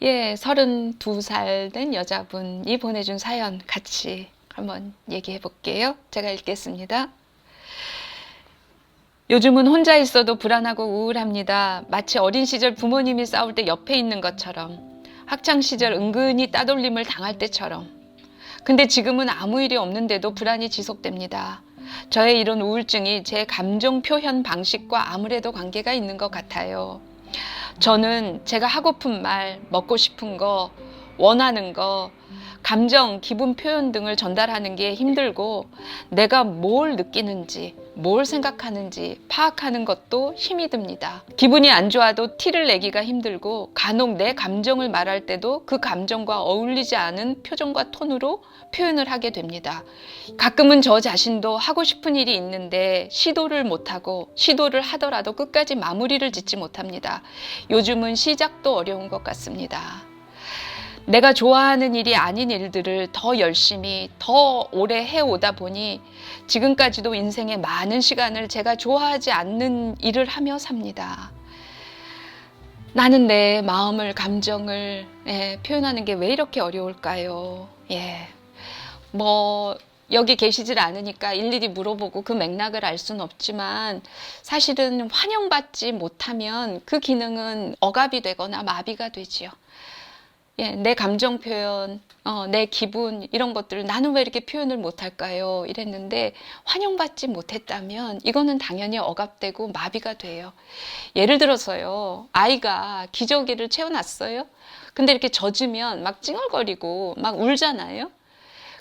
예, 32살 된 여자분이 보내준 사연 같이 한번 얘기해 볼게요. 제가 읽겠습니다. 요즘은 혼자 있어도 불안하고 우울합니다. 마치 어린 시절 부모님이 싸울 때 옆에 있는 것처럼, 학창 시절 은근히 따돌림을 당할 때처럼. 근데 지금은 아무 일이 없는데도 불안이 지속됩니다. 저의 이런 우울증이 제 감정 표현 방식과 아무래도 관계가 있는 것 같아요. 저는 제가 하고픈 말, 먹고 싶은 거, 원하는 거, 감정, 기분 표현 등을 전달하는 게 힘들고 내가 뭘 느끼는지, 뭘 생각하는지 파악하는 것도 힘이 듭니다. 기분이 안 좋아도 티를 내기가 힘들고 간혹 내 감정을 말할 때도 그 감정과 어울리지 않은 표정과 톤으로 표현을 하게 됩니다. 가끔은 저 자신도 하고 싶은 일이 있는데 시도를 못하고 시도를 하더라도 끝까지 마무리를 짓지 못합니다. 요즘은 시작도 어려운 것 같습니다. 내가 좋아하는 일이 아닌 일들을 더 열심히 더 오래 해오다 보니 지금까지도 인생의 많은 시간을 제가 좋아하지 않는 일을 하며 삽니다. 나는 내 마음을, 감정을 표현하는 게 왜 이렇게 어려울까요? 여기 계시질 않으니까 일일이 물어보고 그 맥락을 알 수는 없지만 사실은 환영받지 못하면 그 기능은 억압이 되거나 마비가 되지요. 내 감정 표현, 내 기분 이런 것들을 나는 왜 이렇게 표현을 못할까요? 이랬는데 환영받지 못했다면 이거는 당연히 억압되고 마비가 돼요. 예를 들어서요. 아이가 기저귀를 채워놨어요. 근데 이렇게 젖으면 막 찡얼거리고 막 울잖아요.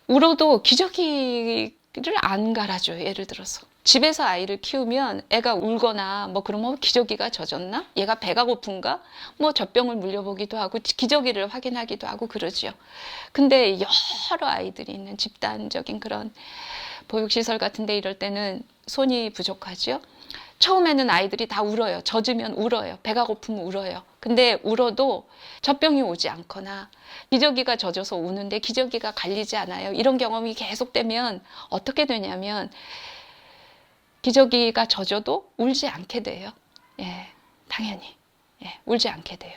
울어도 기저귀를 안 갈아줘요. 예를 들어서. 집에서 아이를 키우면 애가 울거나 그러면 기저귀가 젖었나? 얘가 배가 고픈가? 젖병을 물려보기도 하고 기저귀를 확인하기도 하고 그러죠. 근데 여러 아이들이 있는 집단적인 그런 보육시설 같은데 이럴 때는 손이 부족하죠. 처음에는 아이들이 다 울어요. 젖으면 울어요. 배가 고프면 울어요. 근데 울어도 젖병이 오지 않거나 기저귀가 젖어서 우는데 기저귀가 갈리지 않아요. 이런 경험이 계속되면 어떻게 되냐면 기저귀가 젖어도 울지 않게 돼요. 당연히. 울지 않게 돼요.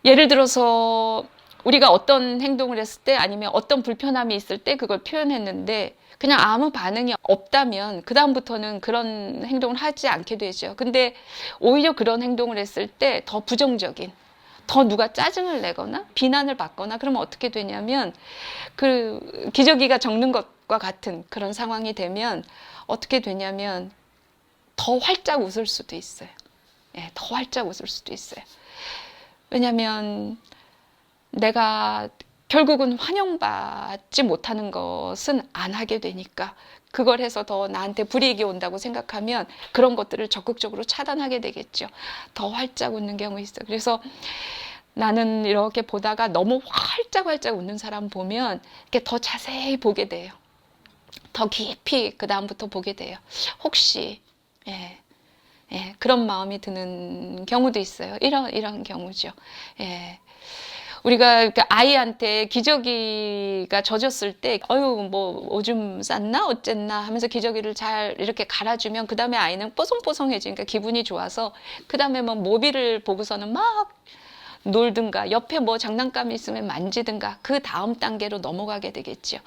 예를 들어서 우리가 어떤 행동을 했을 때 아니면 어떤 불편함이 있을 때 그걸 표현했는데 그냥 아무 반응이 없다면 그다음부터는 그런 행동을 하지 않게 되죠. 근데 오히려 그런 행동을 했을 때 더 부정적인, 더 누가 짜증을 내거나 비난을 받거나 그러면 어떻게 되냐면 그 기저귀가 적는 것과 같은 그런 상황이 되면 어떻게 되냐면 더 활짝 웃을 수도 있어요. 더 활짝 웃을 수도 있어요. 왜냐하면 내가 결국은 환영받지 못하는 것은 안 하게 되니까 그걸 해서 더 나한테 불이익이 온다고 생각하면 그런 것들을 적극적으로 차단하게 되겠죠. 더 활짝 웃는 경우 있어요. 그래서 나는 이렇게 보다가 너무 활짝 웃는 사람 보면 이렇게 더 자세히 보게 돼요. 더 깊이 그 다음부터 보게 돼요. 혹시 그런 마음이 드는 경우도 있어요. 이런 경우죠. 우리가 아이한테 기저귀가 젖었을 때 오줌 쌌나 어쨌나 하면서 기저귀를 잘 이렇게 갈아주면 그 다음에 아이는 뽀송뽀송해지니까 기분이 좋아서 그 다음에 모비를 보고서는 막 놀든가 옆에 장난감이 있으면 만지든가 그 다음 단계로 넘어가게 되겠죠.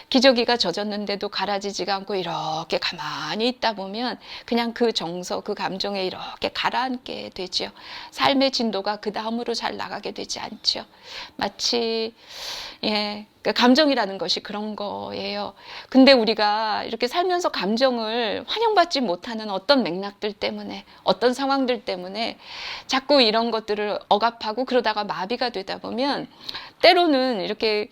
기저귀가 젖었는데도 가라지지가 않고 이렇게 가만히 있다 보면 그냥 그 정서, 그 감정에 이렇게 가라앉게 되죠. 삶의 진도가 그 다음으로 잘 나가게 되지 않죠. 마치 감정이라는 것이 그런 거예요. 근데 우리가 이렇게 살면서 감정을 환영받지 못하는 어떤 맥락들 때문에 어떤 상황들 때문에 자꾸 이런 것들을 억압하고 그러다가 마비가 되다 보면 때로는 이렇게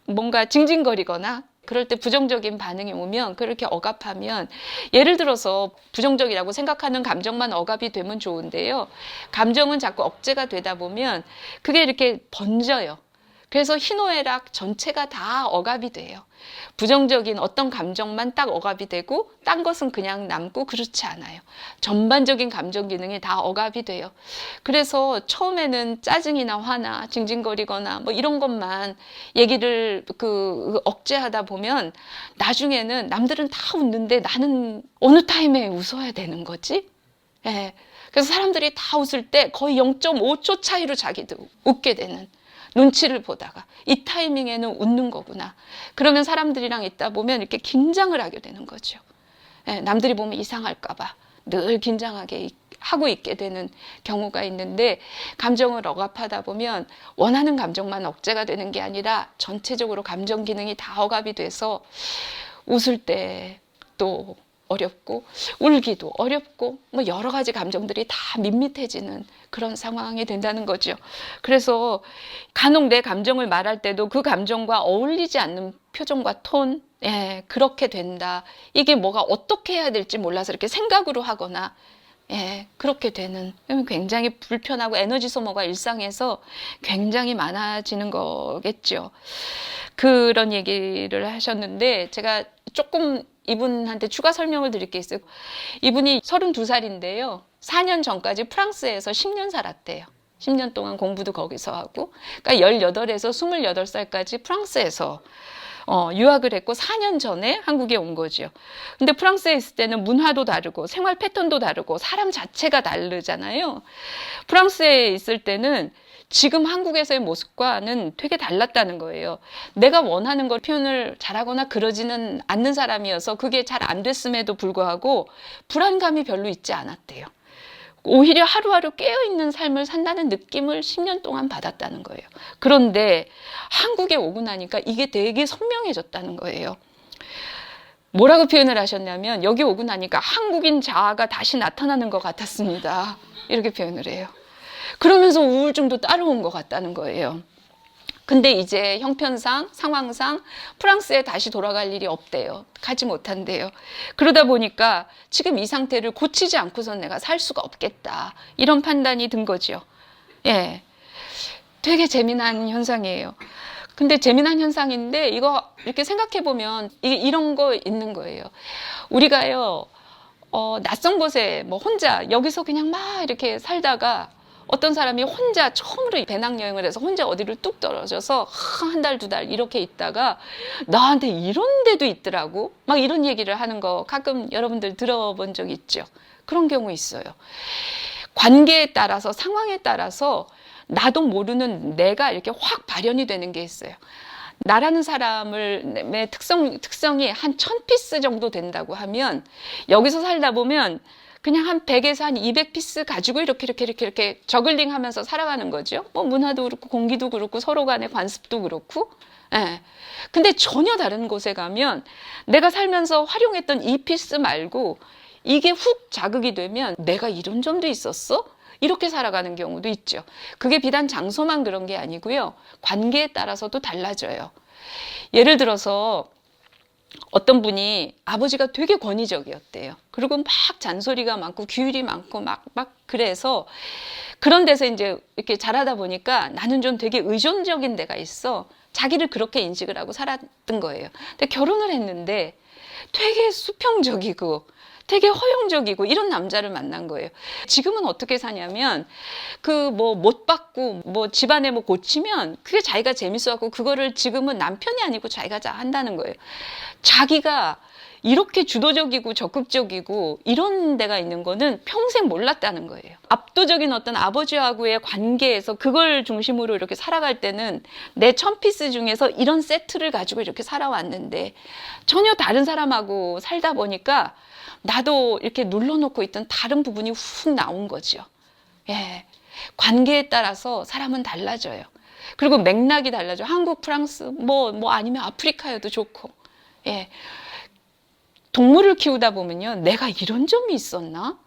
뭔가 징징거리거나 그럴 때 부정적인 반응이 오면 그렇게 억압하면 예를 들어서 부정적이라고 생각하는 감정만 억압이 되면 좋은데요. 감정은 자꾸 억제가 되다 보면 그게 이렇게 번져요. 그래서 희노애락 전체가 다 억압이 돼요. 부정적인 어떤 감정만 딱 억압이 되고 딴 것은 그냥 남고 그렇지 않아요. 전반적인 감정 기능이 다 억압이 돼요. 그래서 처음에는 짜증이나 화나 징징거리거나 이런 것만 얘기를 억제하다 보면 나중에는 남들은 다 웃는데 나는 어느 타임에 웃어야 되는 거지? 그래서 사람들이 다 웃을 때 거의 0.5초 차이로 자기도 웃게 되는, 눈치를 보다가 이 타이밍에는 웃는 거구나. 그러면 사람들이랑 있다 보면 이렇게 긴장을 하게 되는 거죠. 예, 남들이 보면 이상할까 봐 늘 긴장하게 하고 있게 되는 경우가 있는데, 감정을 억압하다 보면 원하는 감정만 억제가 되는 게 아니라 전체적으로 감정 기능이 다 억압이 돼서 웃을 때 또 어렵고 울기도 어렵고 뭐 여러 가지 감정들이 다 밋밋해지는 그런 상황이 된다는 거죠. 그래서 간혹 내 감정을 말할 때도 그 감정과 어울리지 않는 표정과 톤, 예, 그렇게 된다. 이게 뭐가 어떻게 해야 될지 몰라서 이렇게 생각으로 하거나, 예, 그렇게 되는, 굉장히 불편하고 에너지 소모가 일상에서 굉장히 많아지는 거겠죠. 그런 얘기를 하셨는데, 제가 조금 이분한테 추가 설명을 드릴 게 있어요. 이분이 32살인데요. 4년 전까지 프랑스에서 10년 살았대요. 10년 동안 공부도 거기서 하고, 그러니까 18에서 28살까지 프랑스에서 유학을 했고 4년 전에 한국에 온 거죠. 근데 프랑스에 있을 때는 문화도 다르고 생활 패턴도 다르고 사람 자체가 다르잖아요. 프랑스에 있을 때는 지금 한국에서의 모습과는 되게 달랐다는 거예요. 내가 원하는 걸 표현을 잘하거나 그러지는 않는 사람이어서 그게 잘 안 됐음에도 불구하고 불안감이 별로 있지 않았대요. 오히려 하루하루 깨어있는 삶을 산다는 느낌을 10년 동안 받았다는 거예요. 그런데 한국에 오고 나니까 이게 되게 선명해졌다는 거예요. 뭐라고 표현을 하셨냐면, 여기 오고 나니까 한국인 자아가 다시 나타나는 것 같았습니다. 이렇게 표현을 해요. 그러면서 우울증도 따라온 것 같다는 거예요. 근데 이제 형편상, 상황상 프랑스에 다시 돌아갈 일이 없대요. 가지 못한대요. 그러다 보니까 지금 이 상태를 고치지 않고선 내가 살 수가 없겠다. 이런 판단이 든 거죠. 예. 되게 재미난 현상이에요. 근데 재미난 현상인데, 이거 이렇게 생각해 보면 이런 거 있는 거예요. 우리가요, 낯선 곳에 뭐 혼자 여기서 그냥 막 이렇게 살다가 어떤 사람이 혼자 처음으로 배낭여행을 해서 혼자 어디를 뚝 떨어져서 한 달, 두 달 이렇게 있다가 나한테 이런 데도 있더라고. 막 이런 얘기를 하는 거 가끔 여러분들 들어본 적 있죠. 그런 경우 있어요. 관계에 따라서, 상황에 따라서 나도 모르는 내가 이렇게 확 발현이 되는 게 있어요. 나라는 사람의 특성이 한 1000피스 정도 된다고 하면, 여기서 살다 보면 그냥 한 100에서 한 200피스 가지고 이렇게 저글링 하면서 살아가는 거죠. 뭐 문화도 그렇고 공기도 그렇고 서로 간의 관습도 그렇고. 예. 근데 전혀 다른 곳에 가면 내가 살면서 활용했던 이 피스 말고 이게 훅 자극이 되면 내가 이런 점도 있었어? 이렇게 살아가는 경우도 있죠. 그게 비단 장소만 그런 게 아니고요. 관계에 따라서도 달라져요. 예를 들어서 어떤 분이 아버지가 되게 권위적이었대요. 그리고 막 잔소리가 많고 규율이 많고 막 그래서 그런 데서 이제 이렇게 자라다 보니까 나는 좀 되게 의존적인 데가 있어. 자기를 그렇게 인식을 하고 살았던 거예요. 근데 결혼을 했는데 되게 수평적이고 되게 허용적이고 이런 남자를 만난 거예요. 지금은 어떻게 사냐면 그 뭐 못 받고 뭐 집안에 뭐 고치면 그게 자기가 재밌어갖고 그거를 지금은 남편이 아니고 자기가 다 한다는 거예요. 자기가 이렇게 주도적이고 적극적이고 이런 데가 있는 거는 평생 몰랐다는 거예요. 압도적인 어떤 아버지하고의 관계에서 그걸 중심으로 이렇게 살아갈 때는 내 1000피스 중에서 이런 세트를 가지고 이렇게 살아왔는데 전혀 다른 사람하고 살다 보니까 나도 이렇게 눌러놓고 있던 다른 부분이 훅 나온 거죠. 예. 관계에 따라서 사람은 달라져요. 그리고 맥락이 달라져. 한국, 프랑스, 뭐 아니면 아프리카여도 좋고. 예. 동물을 키우다 보면요. 내가 이런 점이 있었나?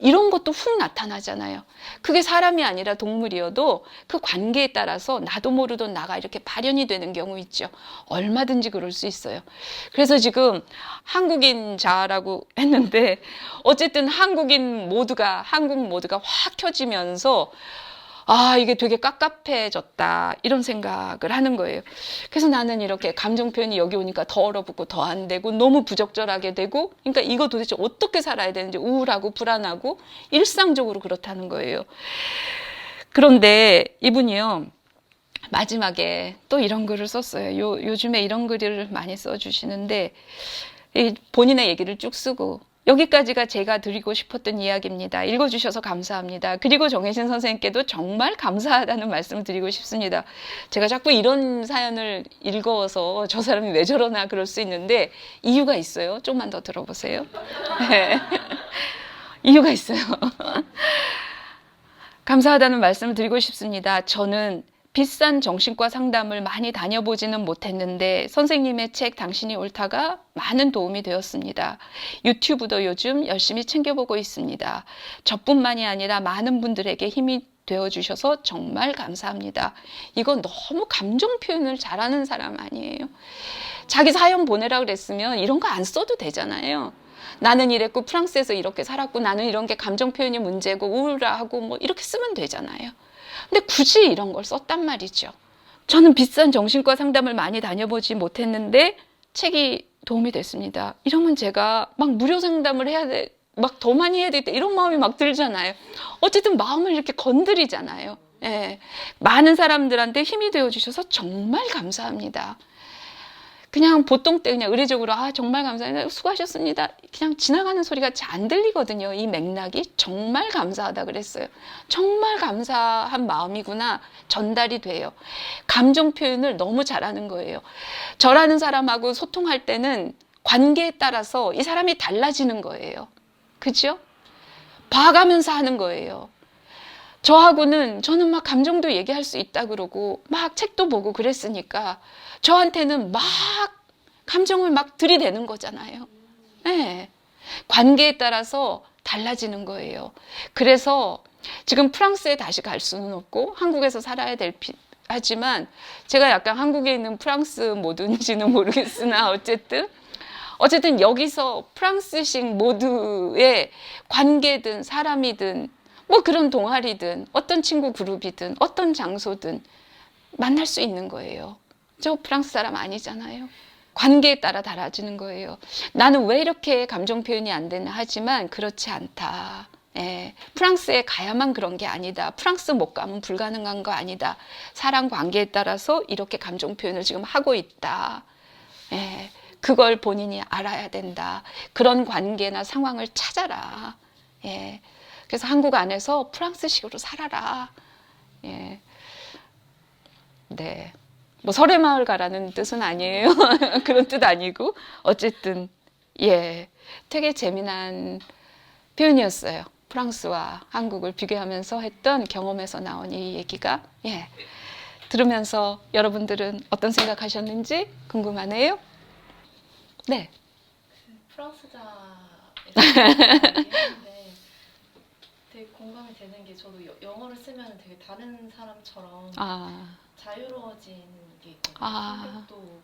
이런 것도 훅 나타나잖아요. 그게 사람이 아니라 동물이어도 그 관계에 따라서 나도 모르던 나가 이렇게 발현이 되는 경우 있죠. 얼마든지 그럴 수 있어요. 그래서 지금 한국인 자라고 했는데 어쨌든 한국 모두가 확 켜지면서 아, 이게 되게 깝깝해졌다. 이런 생각을 하는 거예요. 그래서 나는 이렇게 감정 표현이 여기 오니까 더 얼어붙고 더 안 되고 너무 부적절하게 되고 그러니까 이거 도대체 어떻게 살아야 되는지 우울하고 불안하고 일상적으로 그렇다는 거예요. 그런데 이분이요. 마지막에 또 이런 글을 썼어요. 요즘에 이런 글을 많이 써주시는데 본인의 얘기를 쭉 쓰고 여기까지가 제가 드리고 싶었던 이야기입니다. 읽어주셔서 감사합니다. 그리고 정혜신 선생님께도 정말 감사하다는 말씀을 드리고 싶습니다. 제가 자꾸 이런 사연을 읽어서 저 사람이 왜 저러나 그럴 수 있는데 이유가 있어요. 좀만 더 들어보세요. 네. 이유가 있어요. 감사하다는 말씀을 드리고 싶습니다. 저는 비싼 정신과 상담을 많이 다녀보지는 못했는데 선생님의 책 당신이 옳다가 많은 도움이 되었습니다. 유튜브도 요즘 열심히 챙겨보고 있습니다. 저뿐만이 아니라 많은 분들에게 힘이 되어주셔서 정말 감사합니다. 이거 너무 감정 표현을 잘하는 사람 아니에요? 자기 사연 보내라 그랬으면 이런 거 안 써도 되잖아요. 나는 이랬고 프랑스에서 이렇게 살았고 나는 이런 게 감정 표현이 문제고 우울하고 뭐 이렇게 쓰면 되잖아요. 근데 굳이 이런 걸 썼단 말이죠. 저는 비싼 정신과 상담을 많이 다녀보지 못했는데 책이 도움이 됐습니다. 이러면 제가 막 무료 상담을 해야 돼, 막 더 많이 해야 되겠다 이런 마음이 막 들잖아요. 어쨌든 마음을 이렇게 건드리잖아요. 예. 많은 사람들한테 힘이 되어주셔서 정말 감사합니다. 그냥 보통 때 그냥 의례적으로 정말 감사합니다. 수고하셨습니다. 그냥 지나가는 소리가 잘 안 들리거든요. 이 맥락이 정말 감사하다 그랬어요. 정말 감사한 마음이구나 전달이 돼요. 감정 표현을 너무 잘하는 거예요. 저라는 사람하고 소통할 때는 관계에 따라서 이 사람이 달라지는 거예요. 그죠? 봐가면서 하는 거예요. 저는 막 감정도 얘기할 수 있다 그러고 막 책도 보고 그랬으니까 저한테는 막 감정을 막 들이대는 거잖아요. 네. 관계에 따라서 달라지는 거예요. 그래서 지금 프랑스에 다시 갈 수는 없고 한국에서 살아야 하지만 제가 약간 한국에 있는 프랑스 모드인지는 모르겠으나 어쨌든 여기서 프랑스식 모드의 관계든 사람이든 뭐 그런 동아리든 어떤 친구 그룹이든 어떤 장소든 만날 수 있는 거예요. 저 프랑스 사람 아니잖아요. 관계에 따라 달라지는 거예요. 나는 왜 이렇게 감정 표현이 안 되나 하지만 그렇지 않다. 예, 프랑스에 가야만 그런 게 아니다. 프랑스 못 가면 불가능한 거 아니다. 사람 관계에 따라서 이렇게 감정 표현을 지금 하고 있다. 예, 그걸 본인이 알아야 된다. 그런 관계나 상황을 찾아라. 예, 그래서 한국 안에서 프랑스식으로 살아라. 예, 네. 뭐 설해마을 가라는 뜻은 아니에요. 그런 뜻 아니고 어쨌든 예, 되게 재미난 표현이었어요. 프랑스와 한국을 비교하면서 했던 경험에서 나온 이 얘기가 들으면서 여러분들은 어떤 생각하셨는지 궁금하네요. 네. 프랑스자에서 얘기했는데 되게 공감이 되는 게 저도 영어를 쓰면 되게 다른 사람처럼 자유로워지는 게 있거든요. 성격도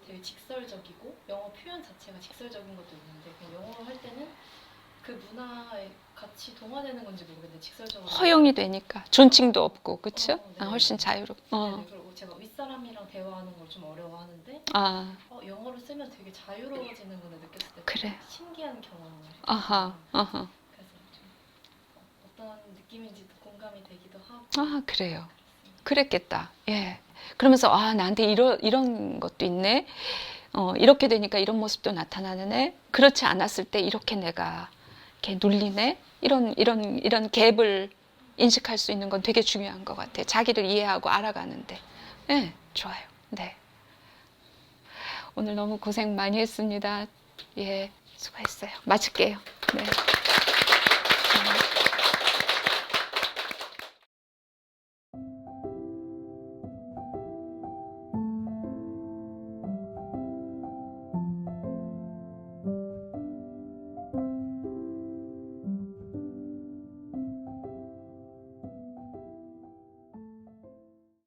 되게 직설적이고 영어 표현 자체가 직설적인 것도 있는데 그냥 영어로 할 때는 그 문화에 같이 동화되는 건지 모르겠는데 직설적으로 허용이 되니까 존칭도 없고 그렇죠? 네. 훨씬 자유롭고. 네, 그리고 제가 윗사람이랑 대화하는 걸 좀 어려워하는데 영어를 쓰면 되게 자유로워지는 걸 느꼈을 때 그래. 신기한 경험을 아하. 그래서 좀 어떤 느낌인지도 공감이 되기도 하고 그래요. 그랬겠다. 예. 그러면서 나한테 이런 것도 있네. 이렇게 되니까 이런 모습도 나타나네. 그렇지 않았을 때 이렇게 내가 이렇게 눌리네. 이런 갭을 인식할 수 있는 건 되게 중요한 것 같아요. 자기를 이해하고 알아가는데. 네, 좋아요. 네. 오늘 너무 고생 많이 했습니다. 예, 수고했어요. 마칠게요. 네.